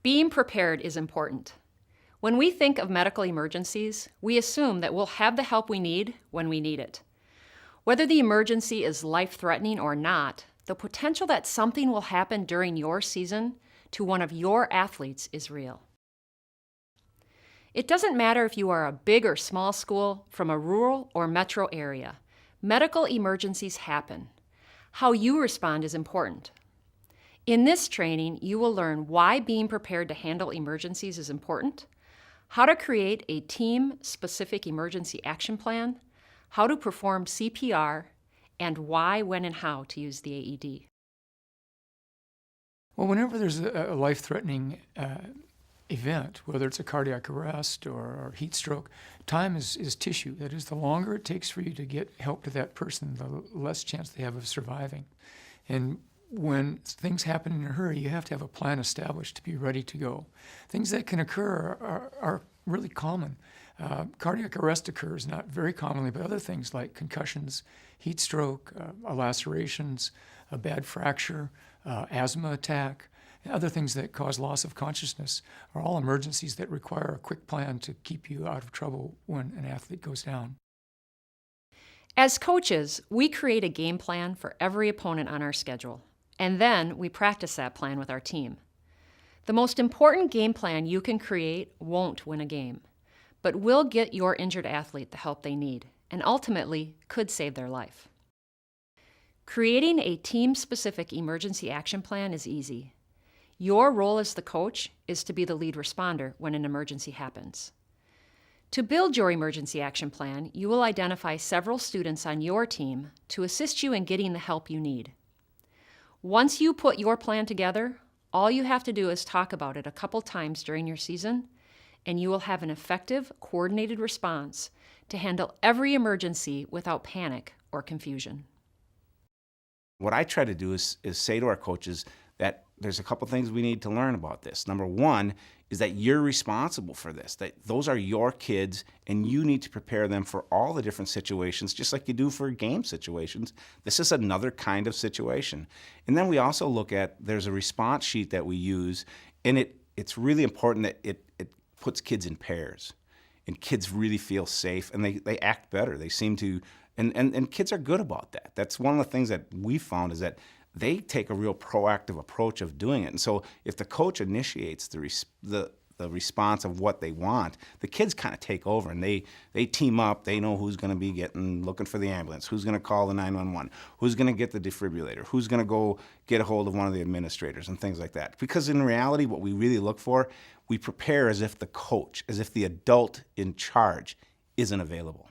Being prepared is important. When we think of medical emergencies, we assume that we'll have the help we need when we need it. Whether the emergency is life-threatening or not, the potential that something will happen during your season to one of your athletes is real. It doesn't matter if you are a big or small school, from a rural or metro area. Medical emergencies happen. How you respond is important. In this training, you will learn why being prepared to handle emergencies is important, how to create a team-specific emergency action plan, how to perform CPR, and why, when, and how to use the AED. Well, whenever there's a life-threatening event, whether it's a cardiac arrest or heat stroke, time is tissue. That is, the longer it takes for you to get help to that person, the less chance they have of surviving. And when things happen in a hurry, you have to have a plan established to be ready to go. Things that can occur are really common. Cardiac arrest occurs not very commonly, but other things like concussions, heat stroke, lacerations, a bad fracture, asthma attack, and other things that cause loss of consciousness are all emergencies that require a quick plan to keep you out of trouble when an athlete goes down. As coaches, we create a game plan for every opponent on our schedule, and then we practice that plan with our team. The most important game plan you can create won't win a game, but will get your injured athlete the help they need, and ultimately could save their life. Creating a team-specific emergency action plan is easy. Your role as the coach is to be the lead responder when an emergency happens. To build your emergency action plan, you will identify several students on your team to assist you in getting the help you need. Once you put your plan together, all you have to do is talk about it a couple times during your season, and you will have an effective, coordinated response to handle every emergency without panic or confusion. What I try to do is say to our coaches that there's a couple things we need to learn about this. Number one is that you're responsible for this, that those are your kids and you need to prepare them for all the different situations, just like you do for game situations. This is another kind of situation. And then we also look at, there's a response sheet that we use, and it's really important that it puts kids in pairs. And kids really feel safe and they act better. They seem to, and kids are good about that. That's one of the things that we found is that they take a real proactive approach of doing it. And so if the coach initiates the response of what they want, the kids kind of take over and they team up. They know who's going to be looking for the ambulance, who's going to call the 911, who's going to get the defibrillator, who's going to go get a hold of one of the administrators and things like that. Because in reality, what we really look for, we prepare as if the coach, as if the adult in charge isn't available.